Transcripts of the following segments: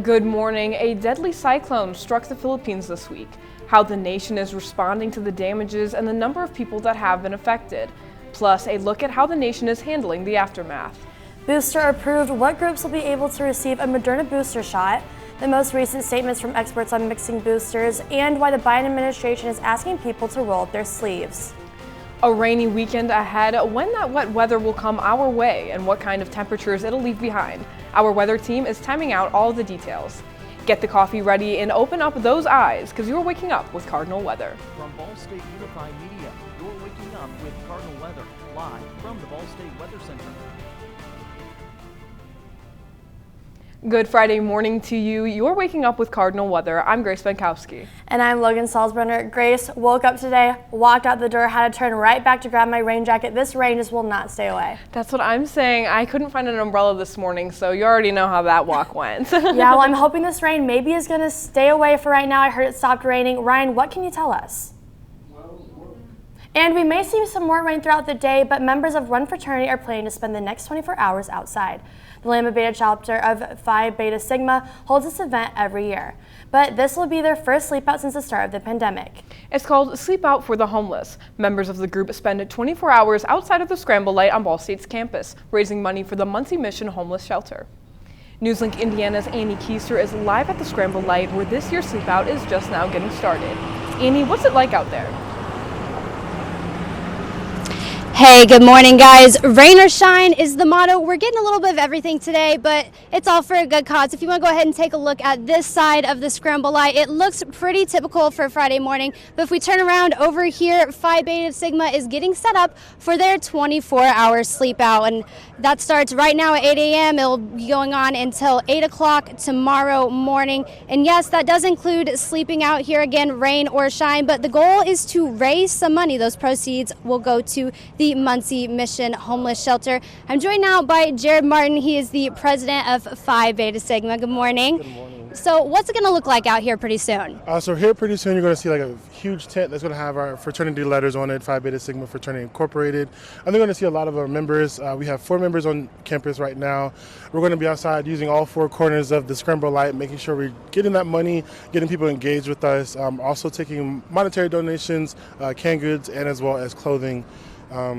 Good morning. A deadly cyclone struck the Philippines this week. How the nation is responding to the damages and the number of people that have been affected. Plus, a look at how the nation is handling the aftermath. Booster approved. What groups will be able to receive a Moderna booster shot? The most recent statements from experts on mixing boosters, and why the Biden administration is asking people to roll up their sleeves. A rainy weekend ahead, when that wet weather will come our way and what kind of temperatures it'll leave behind. Our weather team is timing out all the details. Get the coffee ready and open up those eyes, because you're waking up with Cardinal Weather. From Ball State Unified Media, you're waking up with Cardinal Weather, live from the Ball State Weather Center. Good Friday morning to you. You're waking up with Cardinal Weather. I'm Grace Benkowski. And I'm Logan Salzbrenner. Grace woke up today, walked out the door, had to turn right back to grab my rain jacket. This rain just will not stay away. That's what I'm saying. I couldn't find an umbrella this morning, so you already know how that walk went. Yeah, well, I'm hoping this rain maybe is going to stay away for right now. I heard it stopped raining. Ryan, what can you tell us? And we may see some more rain throughout the day, but members of one fraternity are planning to spend the next 24 hours outside. The Lambda Beta chapter of Phi Beta Sigma holds this event every year, but this will be their first sleep out since the start of the pandemic. It's called Sleep Out for the Homeless. Members of the group spend 24 hours outside of the Scramble Light on Ball State's campus, raising money for the Muncie Mission Homeless Shelter. Newslink Indiana's Annie Keister is live at the Scramble Light, where this year's Sleep Out is just now getting started. Annie, what's it like out there? Hey, good morning, guys. Rain or shine is the motto. We're getting a little bit of everything today, but it's all for a good cause. If you want to go ahead and take a look at this side of the Scramble Light, it looks pretty typical for Friday morning. But if we turn around over here, Phi Beta Sigma is getting set up for their 24-hour sleep out. And that starts right now at 8 a.m. It'll be going on until 8 o'clock tomorrow morning. And yes, that does include sleeping out here again, rain or shine. But the goal is to raise some money. Those proceeds will go to the Muncie Mission Homeless Shelter. I'm joined now by Jared Martin. He is the president of Phi Beta Sigma. Good morning. Good morning. So what's it going to look like out here pretty soon? So here pretty soon you're going to see like a huge tent that's going to have our fraternity letters on it, Phi Beta Sigma Fraternity Incorporated. And they're going to see a lot of our members. We have 4 members on campus right now. We're going to be outside using all 4 corners of the Scramble Light, making sure we're getting that money, getting people engaged with us, also taking monetary donations, canned goods, and as well as clothing.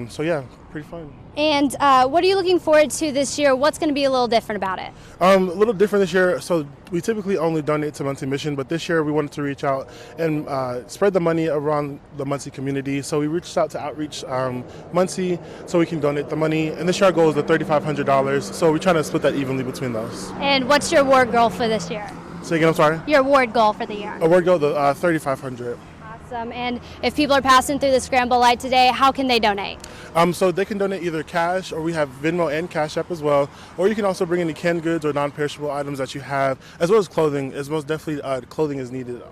So yeah, pretty fun. And what are you looking forward to this year? What's going to be a little different about it? A little different this year. So we typically only donate to Muncie Mission, but this year we wanted to reach out and spread the money around the Muncie community. So we reached out to Outreach Muncie so we can donate the money. And this year our goal is the $3,500. So we're trying to split that evenly between those. And what's your award goal for this year? Say again, I'm sorry? Your award goal for the year. Award goal, the $3,500. Awesome. And if people are passing through the Scramble Light today, how can they donate? So they can donate either cash, or we have Venmo and Cash App as well. Or you can also bring any canned goods or non-perishable items that you have, as well as clothing. As most definitely, clothing is needed.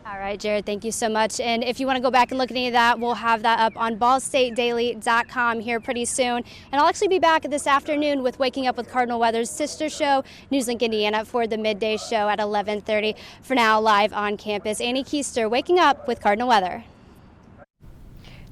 All right, Jared, thank you so much. And if you want to go back and look at any of that, we'll have that up on ballstatedaily.com here pretty soon. And I'll actually be back this afternoon with Waking Up with Cardinal Weather's sister show, Newslink Indiana, for the midday show at 11:30. For now, live on campus, Annie Keister, Waking Up with Cardinal Weather.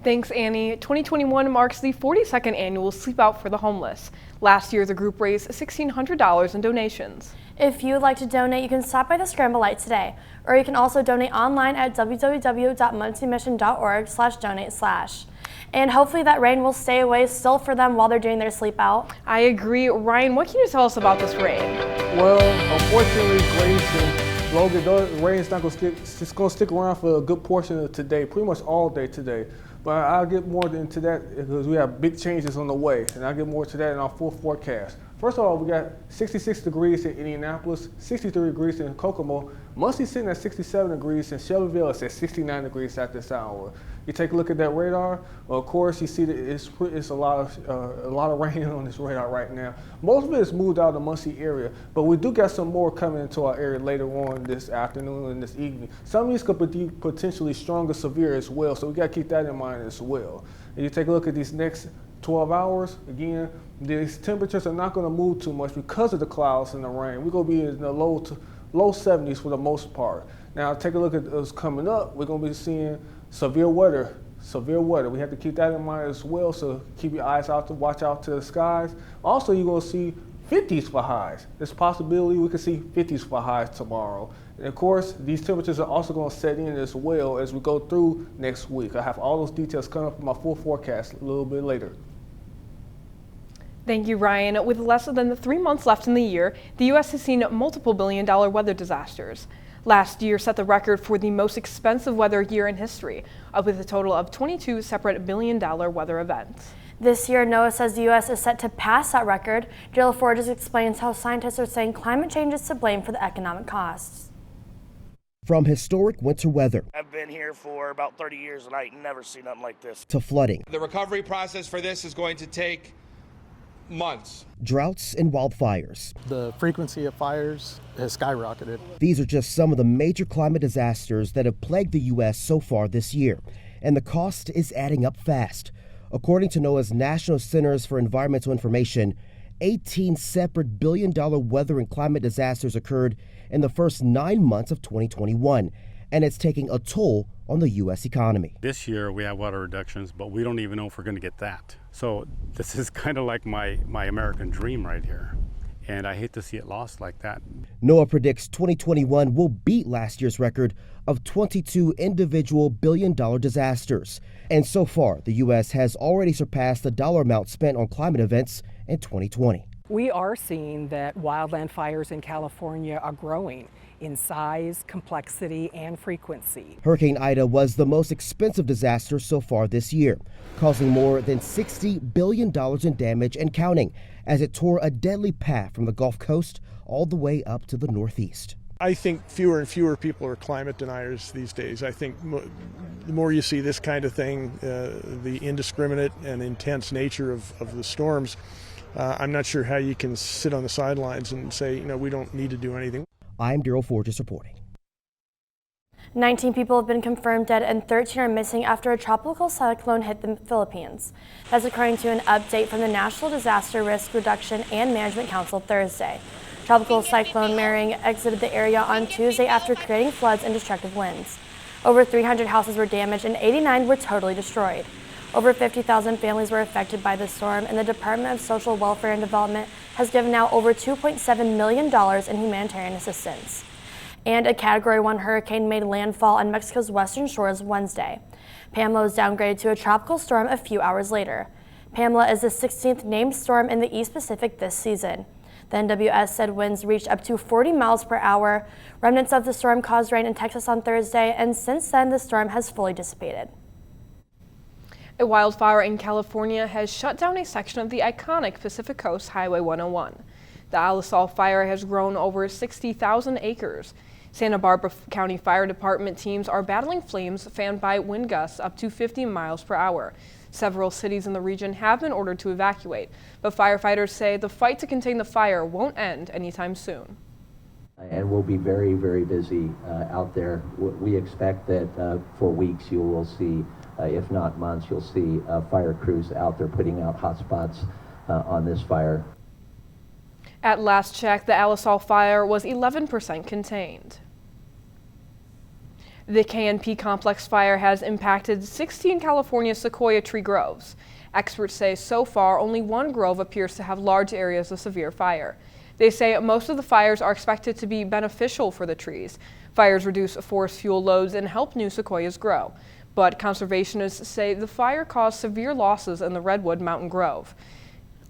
Thanks, Annie. 2021 marks the 42nd annual Sleep Out for the Homeless. Last year, the group raised $1,600 in donations. If you would like to donate, you can stop by the Scramble Light today, or you can also donate online at www.munciemission.org/donate/. And hopefully that rain will stay away still for them while they're doing their sleep out. I agree. Ryan, what can you tell us about this rain? Well, unfortunately, Grace and Logan, the rain's not going to stick around for a good portion of today, pretty much all day today. But I'll get more into that because we have big changes on the way, and I'll get more to that in our full forecast. First of all, we got 66 degrees in Indianapolis, 63 degrees in Kokomo, Muncie sitting at 67 degrees, and Shelbyville is at 69 degrees at this hour. You take a look at that radar. Well, of course, you see that it's a lot of rain on this radar right now. Most of it is moved out of the Muncie area, but we do got some more coming into our area later on this afternoon and this evening. Some of these could be potentially stronger, severe as well, so we got to keep that in mind as well. And you take a look at these next 12 hours, again, these temperatures are not going to move too much because of the clouds and the rain. We're going to be in the low 70s for the most part. Now, take a look at us coming up. We're going to be seeing severe weather. We have to keep that in mind as well, so keep your eyes out to watch out to the skies. Also, you're going to see 50s for highs. There's a possibility we could see 50s for highs tomorrow. And of course, these temperatures are also going to set in as well as we go through next week. I have all those details coming up in my full forecast a little bit later. Thank you, Ryan. With less than 3 months left in the year, the U.S. has seen multiple billion-dollar weather disasters. Last year set the record for the most expensive weather year in history, with a total of 22 separate billion-dollar weather events. This year, NOAA says the U.S. is set to pass that record. Jill Forges explains how scientists are saying climate change is to blame for the economic costs. From historic winter weather. I've been here for about 30 years and I never seen nothing like this. To flooding. The recovery process for this is going to take months. Droughts and wildfires. The frequency of fires has skyrocketed. These are just some of the major climate disasters that have plagued the U.S. so far this year, and the cost is adding up fast. According to NOAA's National Centers for Environmental Information, 18 separate billion-dollar weather and climate disasters occurred in the first 9 months of 2021, and it's taking a toll on the U.S. economy. This year we have water reductions, but we don't even know if we're going to get that. So this is kind of like my American dream right here, and I hate to see it lost like that. NOAA predicts 2021 will beat last year's record of 22 individual billion-dollar disasters. And so far, the U.S. has already surpassed the dollar amount spent on climate events in 2020. We are seeing that wildland fires in California are growing in size, complexity, and frequency. Hurricane Ida was the most expensive disaster so far this year, causing more than $60 billion in damage and counting, as it tore a deadly path from the Gulf Coast all the way up to the Northeast. I think fewer and fewer people are climate deniers these days. I think the more you see this kind of thing, the indiscriminate and intense nature of the storms, I'm not sure how you can sit on the sidelines and say, we don't need to do anything. I'm Daryl Forges reporting. 19 people have been confirmed dead and 13 are missing after a tropical cyclone hit the Philippines. That's according to an update from the National Disaster Risk Reduction and Management Council Thursday. Tropical cyclone Mering exited the area on Tuesday after creating floods and destructive winds. Over 300 houses were damaged and 89 were totally destroyed. Over 50,000 families were affected by the storm, and the Department of Social Welfare and Development has given out over $2.7 million in humanitarian assistance. And a Category 1 hurricane made landfall on Mexico's western shores Wednesday. Pamela was downgraded to a tropical storm a few hours later. Pamela is the 16th named storm in the East Pacific this season. The NWS said winds reached up to 40 miles per hour. Remnants of the storm caused rain in Texas on Thursday, and since then the storm has fully dissipated. A wildfire in California has shut down a section of the iconic Pacific Coast Highway 101. The Alisal fire has grown over 60,000 acres. Santa Barbara County Fire Department teams are battling flames fanned by wind gusts up to 50 miles per hour. Several cities in the region have been ordered to evacuate, but firefighters say the fight to contain the fire won't end anytime soon. And we'll be very, very busy out there. We expect that for weeks you will see, if not months, you'll see fire crews out there putting out hot spots on this fire. At last check, the Alisal fire was 11% contained. The KNP complex fire has impacted 16 California sequoia tree groves. Experts say so far only one grove appears to have large areas of severe fire. They say most of the fires are expected to be beneficial for the trees. Fires reduce forest fuel loads and help new sequoias grow. But conservationists say the fire caused severe losses in the Redwood Mountain Grove.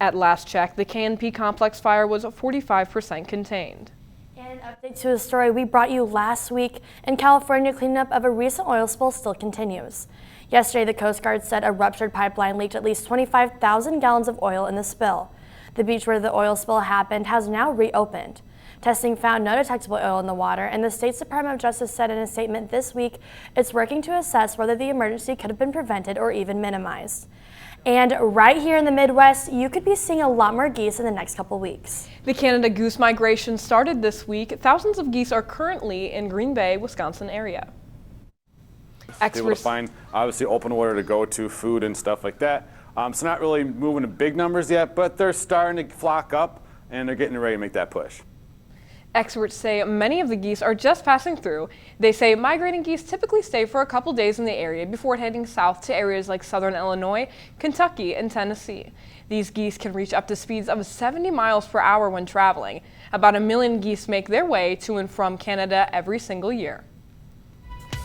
At last check, the KNP complex fire was 45% contained. And an update to a story we brought you last week. In California, cleanup of a recent oil spill still continues. Yesterday, the Coast Guard said a ruptured pipeline leaked at least 25,000 gallons of oil in the spill. The beach where the oil spill happened has now reopened. Testing found no detectable oil in the water, and the State's Department of Justice said in a statement this week it's working to assess whether the emergency could have been prevented or even minimized. And right here in the Midwest, you could be seeing a lot more geese in the next couple weeks. The Canada goose migration started this week. Thousands of geese are currently in Green Bay, Wisconsin area. Able to find, obviously, open water to go to, food and stuff like that. So not really moving in big numbers yet, but they're starting to flock up and they're getting ready to make that push. Experts say many of the geese are just passing through. They say migrating geese typically stay for a couple days in the area before heading south to areas like southern Illinois, Kentucky, and Tennessee. These geese can reach up to speeds of 70 miles per hour when traveling. About 1 million geese make their way to and from Canada every single year.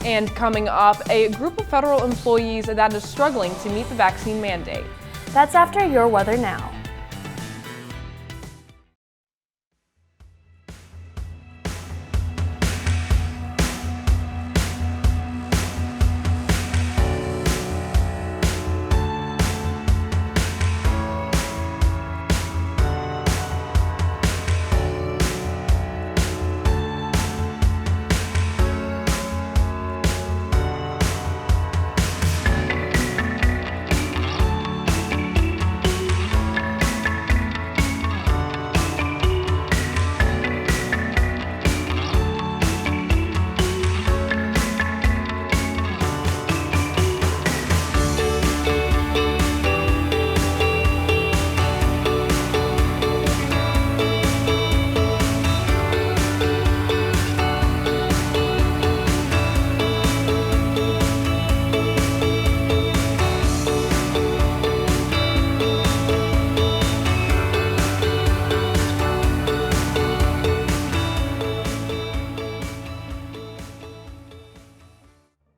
And coming up, a group of federal employees that is struggling to meet the vaccine mandate. That's after your weather now.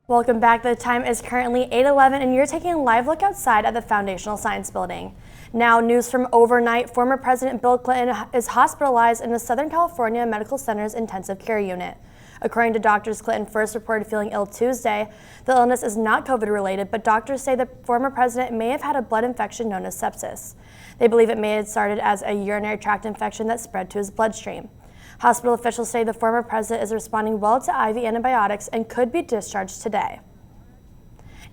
Welcome back. The time is currently 8:11 and you're taking a live look outside at the Foundational Science Building. Now, news from overnight. Former President Bill Clinton is hospitalized in the Southern California Medical Center's intensive care unit. According to doctors, Clinton first reported feeling ill Tuesday. The illness is not COVID-related, but doctors say the former president may have had a blood infection known as sepsis. They believe it may have started as a urinary tract infection that spread to his bloodstream. Hospital officials say the former president is responding well to IV antibiotics and could be discharged today.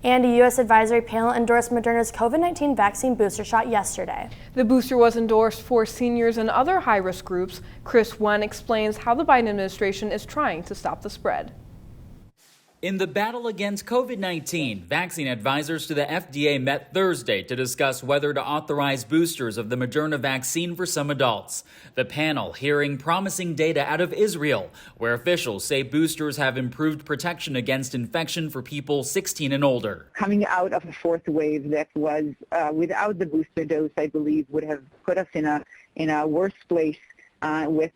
And a U.S. advisory panel endorsed Moderna's COVID-19 vaccine booster shot yesterday. The booster was endorsed for seniors and other high-risk groups. Chris Wen explains how the Biden administration is trying to stop the spread. In the battle against COVID-19, vaccine advisors to the FDA met Thursday to discuss whether to authorize boosters of the Moderna vaccine for some adults. The panel hearing promising data out of Israel, where officials say boosters have improved protection against infection for people 16 and older. Coming out of a fourth wave that was without the booster dose, I believe, would have put us in a worse place with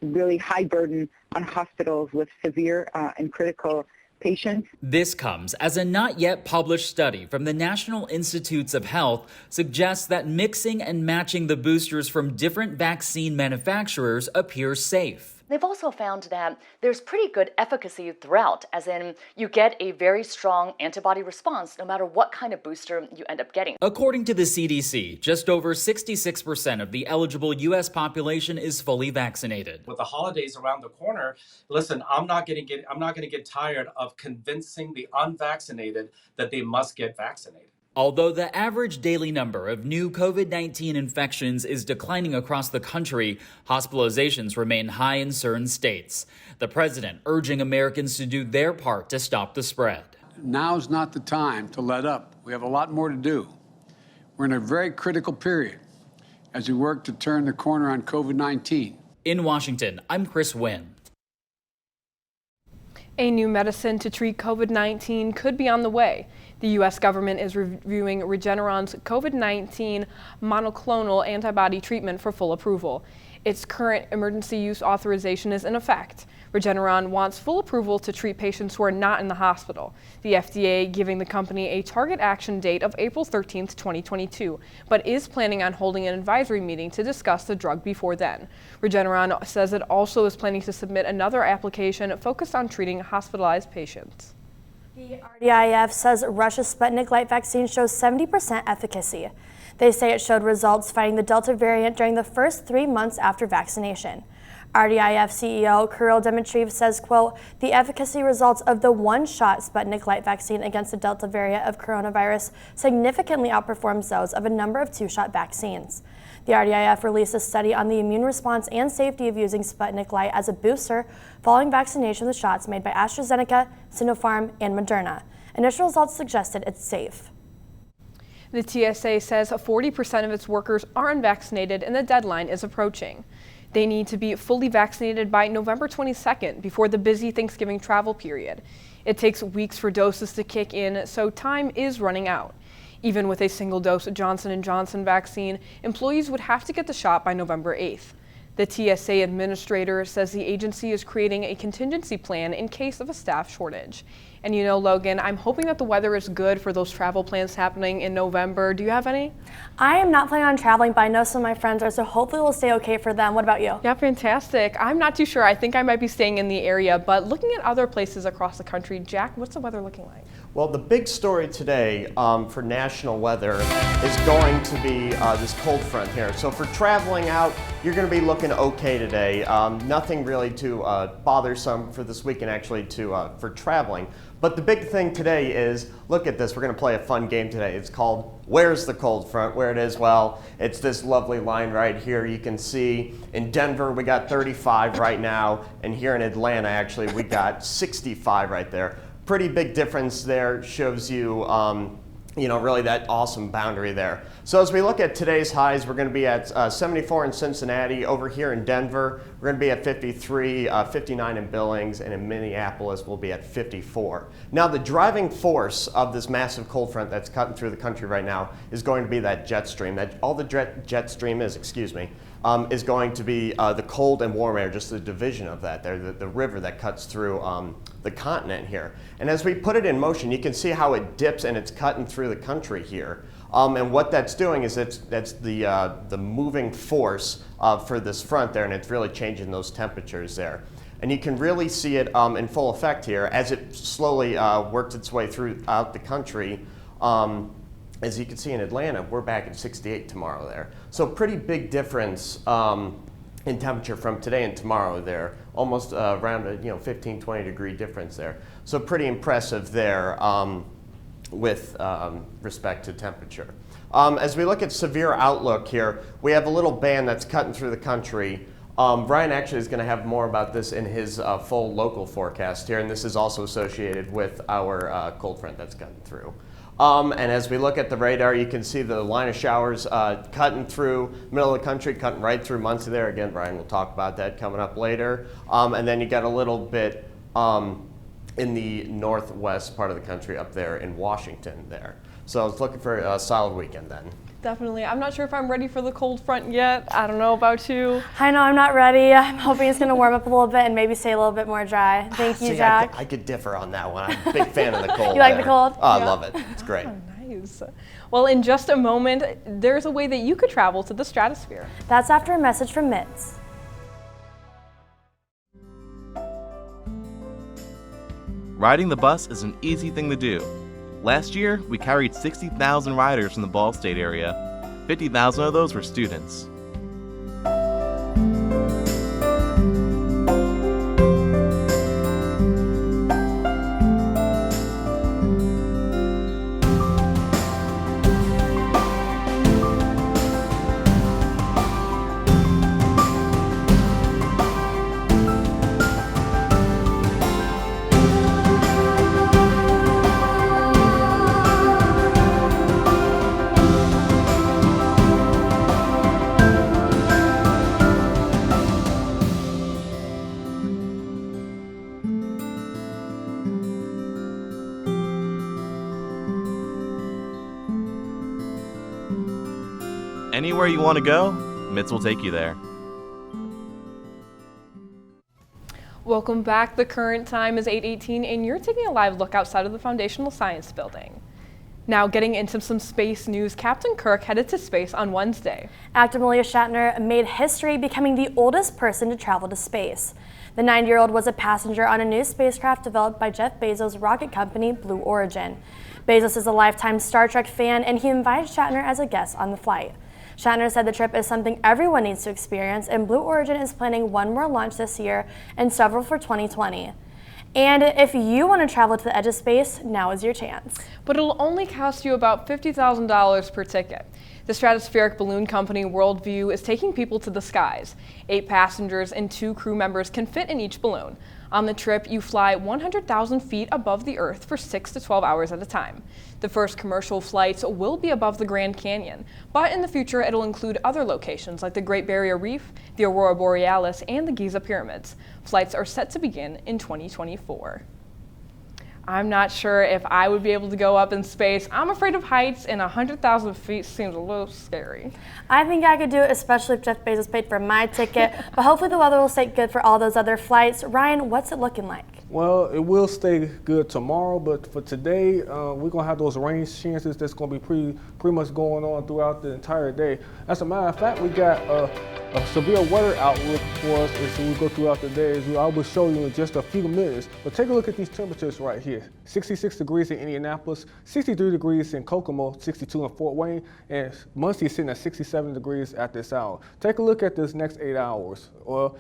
really high burden on hospitals with severe and critical patients. This comes as a not yet published study from the National Institutes of Health suggests that mixing and matching the boosters from different vaccine manufacturers appears safe. They've also found that there's pretty good efficacy throughout, as in you get a very strong antibody response no matter what kind of booster you end up getting. According to the CDC, just over 66% of the eligible U.S. population is fully vaccinated. With the holidays around the corner, listen, I'm not going to get tired of convincing the unvaccinated that they must get vaccinated. Although the average daily number of new COVID-19 infections is declining across the country, hospitalizations remain high in certain states. The president urging Americans to do their part to stop the spread. Now's not the time to let up. We have a lot more to do. We're in a very critical period as we work to turn the corner on COVID-19. In Washington, I'm Chris Wen. A new medicine to treat COVID-19 could be on the way. The U.S. government is reviewing Regeneron's COVID-19 monoclonal antibody treatment for full approval. Its current emergency use authorization is in effect. Regeneron wants full approval to treat patients who are not in the hospital. The FDA giving the company a target action date of April 13, 2022, but is planning on holding an advisory meeting to discuss the drug before then. Regeneron says it also is planning to submit another application focused on treating hospitalized patients. The RDIF says Russia's Sputnik Light vaccine shows 70% efficacy. They say it showed results fighting the Delta variant during the first 3 months after vaccination. RDIF CEO Kirill Dmitriev says, quote, the efficacy results of the one-shot Sputnik Light vaccine against the Delta variant of coronavirus significantly outperforms those of a number of two-shot vaccines. The RDIF released a study on the immune response and safety of using Sputnik Light as a booster following vaccination with shots made by AstraZeneca, Sinopharm, and Moderna. Initial results suggested it's safe. The TSA says 40% of its workers are unvaccinated and the deadline is approaching. They need to be fully vaccinated by November 22nd before the busy Thanksgiving travel period. It takes weeks for doses to kick in, so time is running out. Even with a single dose Johnson & Johnson vaccine, employees would have to get the shot by November 8th. The TSA administrator says the agency is creating a contingency plan in case of a staff shortage. And you know, Logan, I'm hoping that the weather is good for those travel plans happening in November. Do you have any? I am not planning on traveling, but I know some of my friends are, so hopefully it will stay okay for them. What about you? Yeah, fantastic. I'm not too sure. I think I might be staying in the area, but looking at other places across the country, Jack, what's the weather looking like? Well, the big story today for national weather is going to be this cold front here. So for traveling out, you're going to be looking okay today. Nothing really too bothersome for this weekend, actually, for traveling. But the big thing today is, look at this, we're going to play a fun game today. It's called Where's the Cold Front? Where it is, well, it's this lovely line right here. You can see in Denver we got 35 right now, and here in Atlanta actually we got 65 right there. Pretty big difference there, shows you really that awesome boundary there. So as we look at today's highs, we're going to be at 74 in Cincinnati. Over here in Denver, we're going to be at 53, 59 in Billings, and in Minneapolis, we'll be at 54. Now, the driving force of this massive cold front that's cutting through the country right now is going to be that jet stream. All the jet stream is, is going to be the cold and warm air, just the division of that there, the river that cuts through the continent here. And as we put it in motion, you can see how it dips and it's cutting through the country here. And what that's doing is that's the moving force for this front there, and it's really changing those temperatures there. And you can really see it in full effect here as it slowly worked its way throughout the country. As you can see in Atlanta, we're back at 68 tomorrow there. So pretty big difference in temperature from today and tomorrow there, almost around a 15, 20 degree difference there. So pretty impressive there with respect to temperature. As we look at severe outlook here, we have a little band that's cutting through the country. Ryan actually is going to have more about this in his full local forecast here, and this is also associated with our cold front that's cutting through. And as we look at the radar, you can see the line of showers cutting through middle of the country, cutting right through Muncie there. Again, Brian will talk about that coming up later. And then you got a little bit in the northwest part of the country up there in Washington there. So I was looking for a solid weekend then. Definitely. I'm not sure if I'm ready for the cold front yet. I don't know about you. I know I'm not ready. I'm hoping it's going to warm up a little bit and maybe stay a little bit more dry. Thank you, Jack. I could differ on that one. I'm a big fan of the cold. You like the cold? Oh, I love it. It's great. Oh, nice. Well, in just a moment, there's a way that you could travel to the stratosphere. That's after a message from Mitz. Riding the bus is an easy thing to do. Last year, we carried 60,000 riders from the Ball State area. 50,000 of those were students. Anywhere you want to go, Mitz will take you there. Welcome back. The current time is 8:18 and you're taking a live look outside of the Foundational Science Building. Now getting into some space news, Captain Kirk headed to space on Wednesday. Actor Malia Shatner made history becoming the oldest person to travel to space. The 90-year-old was a passenger on a new spacecraft developed by Jeff Bezos' rocket company, Blue Origin. Bezos is a lifetime Star Trek fan and he invited Shatner as a guest on the flight. Shatner said the trip is something everyone needs to experience, and Blue Origin is planning one more launch this year and several for 2020. And if you want to travel to the edge of space, now is your chance. But it'll only cost you about $50,000 per ticket. The stratospheric balloon company Worldview is taking people to the skies. 8 passengers and 2 crew members can fit in each balloon. On the trip, you fly 100,000 feet above the Earth for 6 to 12 hours at a time. The first commercial flights will be above the Grand Canyon, but in the future it'll include other locations like the Great Barrier Reef, the Aurora Borealis, and the Giza Pyramids. Flights are set to begin in 2024. I'm not sure if I would be able to go up in space. I'm afraid of heights, and 100,000 feet seems a little scary. I think I could do it, especially if Jeff Bezos paid for my ticket, but hopefully the weather will stay good for all those other flights. Ryan, what's it looking like? Well, it will stay good tomorrow, but for today, we're going to have those rain chances that's going to be pretty much going on throughout the entire day. As a matter of fact, we got a severe weather outlook for us as we go throughout the day, as I will show you in just a few minutes. But take a look at these temperatures right here. 66 degrees in Indianapolis, 63 degrees in Kokomo, 62 in Fort Wayne, and Muncie is sitting at 67 degrees at this hour. Take a look at this next 8 hours. Well,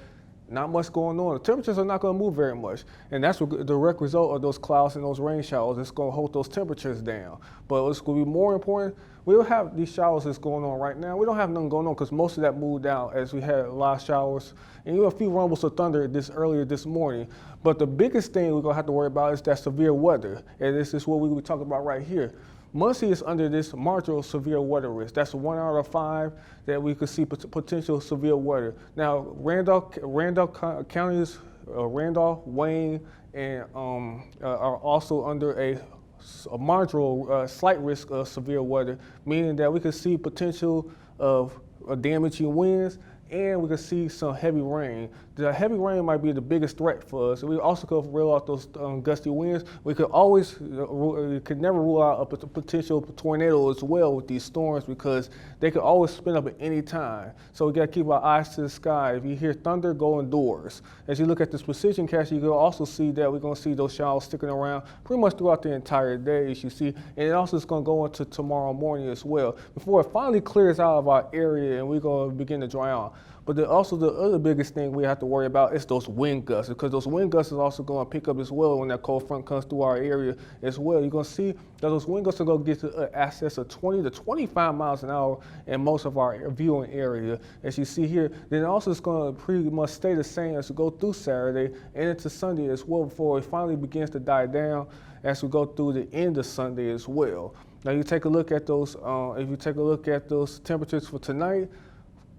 not much going on. The temperatures are not going to move very much, and that's the direct result of those clouds and those rain showers. It's going to hold those temperatures down. But what's going to be more important, we'll have these showers that's going on right now. We don't have nothing going on because most of that moved out as we had a lot of showers and even a few rumbles of thunder earlier this morning. But the biggest thing we're going to have to worry about is that severe weather, and this is what we were talking about right here. Muncie is under this marginal severe weather risk. That's 1 out of 5 that we could see potential severe weather. Now, Randolph counties, Randolph, Wayne, and are also under a marginal slight risk of severe weather, meaning that we could see potential of damaging winds, and we can see some heavy rain. The heavy rain might be the biggest threat for us. We also could rule out those gusty winds. We could never rule out a potential tornado as well with these storms because they could always spin up at any time. So we got to keep our eyes to the sky. If you hear thunder, go indoors. As you look at this precision cast, you can also see that we're going to see those showers sticking around pretty much throughout the entire day, as you see. And it also is going to go into tomorrow morning as well before it finally clears out of our area and we're going to begin to dry out. But also the other biggest thing we have to worry about is those wind gusts, because those wind gusts is also going to pick up as well when that cold front comes through our area as well. You're going to see that those wind gusts are going to get to access of 20 to 25 miles an hour in most of our viewing area, as you see here. Then also it's going to pretty much stay the same as we go through Saturday and into Sunday as well before it finally begins to die down as we go through the end of Sunday as well. Now you take a look at those, if you take a look at those temperatures for tonight,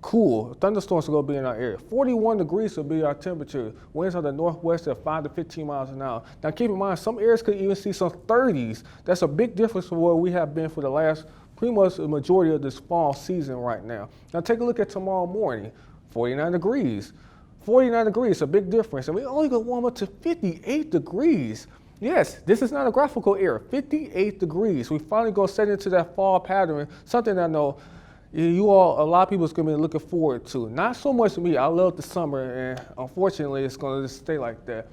cool. Thunderstorms are going to be in our area. 41 degrees will be our temperature. Winds are the northwest at 5 to 15 miles an hour. Now keep in mind, some areas could even see some 30s. That's a big difference from where we have been for the last pretty much the majority of this fall season right now. Now take a look at tomorrow morning. 49 degrees. 49 degrees, a big difference. And we only going to warm up to 58 degrees. Yes, this is not a graphical error. 58 degrees. We finally going to set into that fall pattern, something that I know you all, a lot of people is going to be looking forward to. Not so much me. I love the summer, and unfortunately, it's going to just stay like that.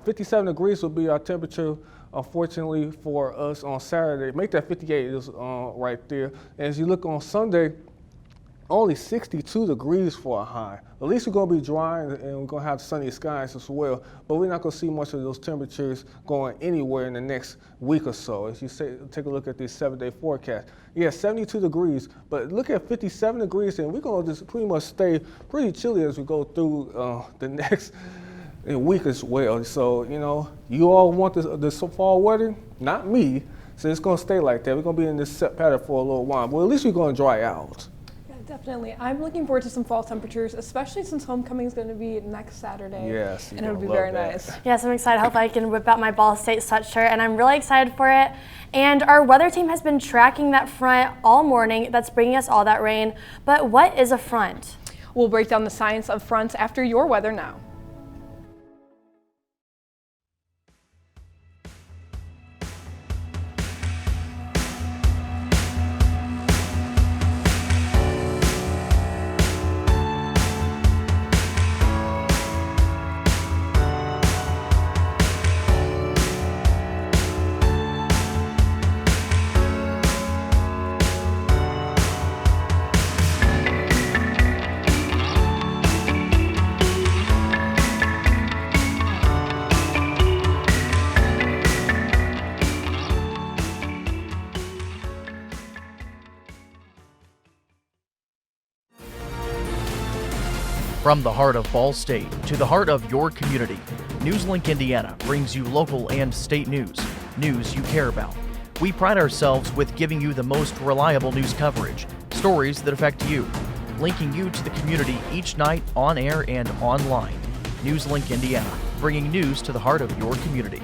57 degrees will be our temperature, unfortunately, for us on Saturday. Make that 58 is right there. And as you look on Sunday, only 62 degrees for a high. At least we're going to be dry and we're going to have sunny skies as well, but we're not going to see much of those temperatures going anywhere in the next week or so. As you say, take a look at this 7-day forecast. Yeah, 72 degrees, but look at 57 degrees, and we're going to just pretty much stay pretty chilly as we go through the next week as well. So, you know, you all want this fall weather? Not me. So it's going to stay like that. We're going to be in this set pattern for a little while, but at least we're going to dry out. Definitely. I'm looking forward to some fall temperatures, especially since homecoming is going to be next Saturday. Yes. And it'll be very nice. Yes, I'm excited. Hopefully I can whip out my Ball State sweatshirt, and I'm really excited for it. And our weather team has been tracking that front all morning that's bringing us all that rain. But what is a front? We'll break down the science of fronts after your weather now. From the heart of Ball State to the heart of your community, NewsLink Indiana brings you local and state news you care about. We pride ourselves with giving you the most reliable news coverage, stories that affect you, linking you to the community each night on air and online. NewsLink Indiana, bringing news to the heart of your community.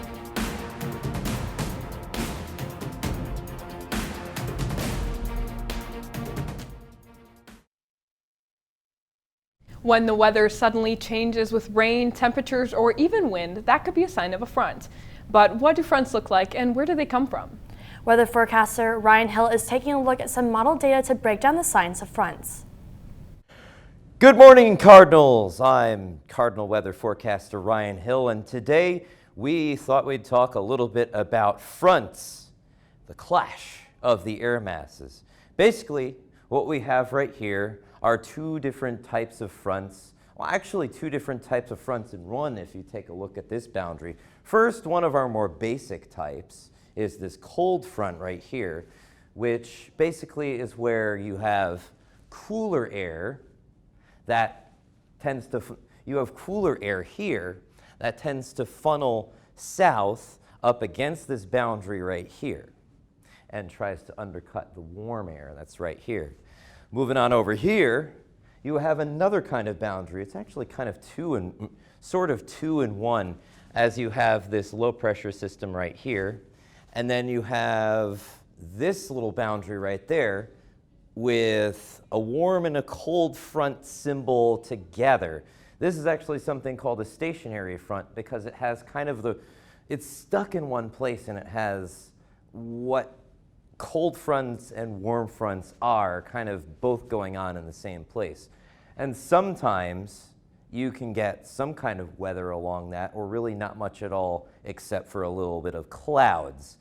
When the weather suddenly changes with rain, temperatures, or even wind, that could be a sign of a front. But what do fronts look like and where do they come from? Weather forecaster Ryan Hill is taking a look at some model data to break down the signs of fronts. Good morning, Cardinals. I'm Cardinal weather forecaster Ryan Hill, and today we thought we'd talk a little bit about fronts, the clash of the air masses. Basically, what we have right here are two different types of fronts. Well, actually two different types of fronts in one if you take a look at this boundary. First, one of our more basic types is this cold front right here, which basically is where you have cooler air that tends to, you have cooler air here that tends to funnel south up against this boundary right here and tries to undercut the warm air that's right here. Moving on over here, you have another kind of boundary. It's actually kind of sort of two in one, as you have this low pressure system right here, and then you have this little boundary right there with a warm and a cold front symbol together. This is actually something called a stationary front because it has kind of it's stuck in one place and it has what cold fronts and warm fronts are kind of both going on in the same place. And sometimes you can get some kind of weather along that, or really not much at all except for a little bit of clouds.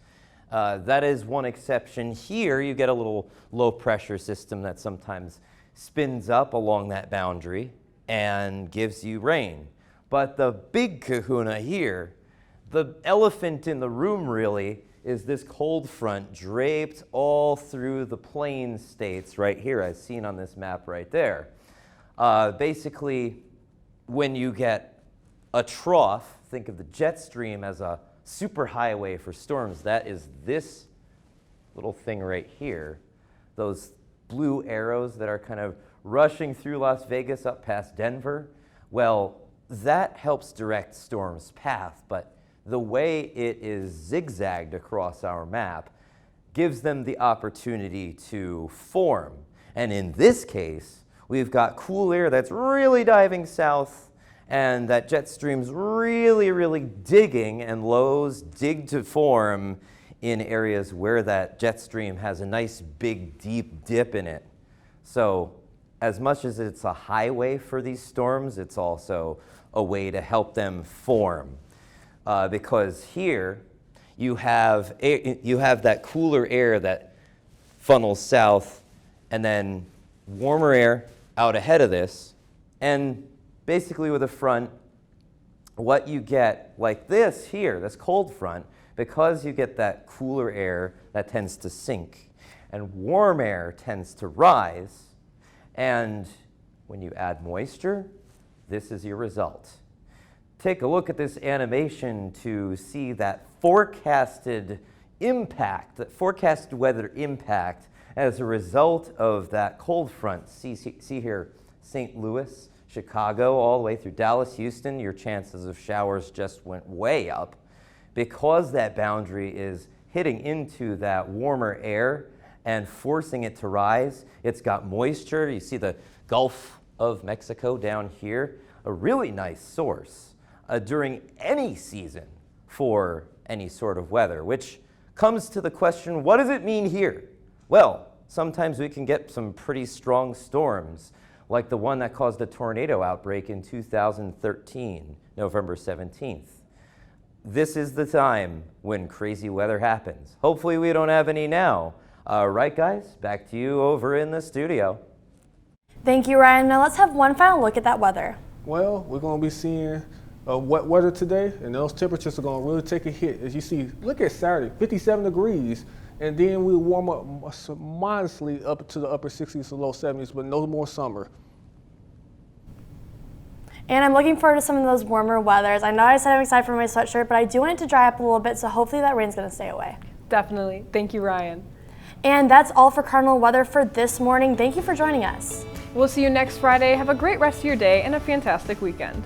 That is one exception. Here you get a little low pressure system that sometimes spins up along that boundary and gives you rain. But the big kahuna here, the elephant in the room really, is this cold front draped all through the plain states right here, as seen on this map right there. Basically, when you get a trough, think of the jet stream as a superhighway for storms. That is this little thing right here. Those blue arrows that are kind of rushing through Las Vegas up past Denver. Well, that helps direct storms' path, but the way it is zigzagged across our map gives them the opportunity to form. And in this case, we've got cool air that's really diving south, and that jet stream's really, really digging, and lows dig to form in areas where that jet stream has a nice big deep dip in it. So as much as it's a highway for these storms, it's also a way to help them form. Because here you have that cooler air that funnels south, and then warmer air out ahead of this, and basically with a front, what you get like this here, this cold front, because you get that cooler air that tends to sink, and warm air tends to rise, and when you add moisture, this is your result. Take a look at this animation to see that forecasted impact, that forecasted weather impact as a result of that cold front. See here, St. Louis, Chicago, all the way through Dallas, Houston, your chances of showers just went way up because that boundary is hitting into that warmer air and forcing it to rise. It's got moisture. You see the Gulf of Mexico down here, a really nice source during any season for any sort of weather, which comes to the question, what does it mean here? Well, sometimes we can get some pretty strong storms, like the one that caused a tornado outbreak in 2013, November 17th. This is the time when crazy weather happens. Hopefully we don't have any now. Right, guys? Back to you over in the studio. Thank you, Ryan. Now let's have one final look at that weather. Well, we're going to be seeing wet weather today, and those temperatures are going to really take a hit. As you see, look at Saturday, 57 degrees, and then we warm up modestly up to the upper 60s to low 70s, but no more summer. And I'm looking forward to some of those warmer weathers. I know I said I'm excited for my sweatshirt, but I do want it to dry up a little bit, so hopefully that rain's going to stay away. Definitely. Thank you, Ryan. And that's all for Cardinal weather for this morning. Thank you for joining us. We'll see you next Friday. Have a great rest of your day and a fantastic weekend.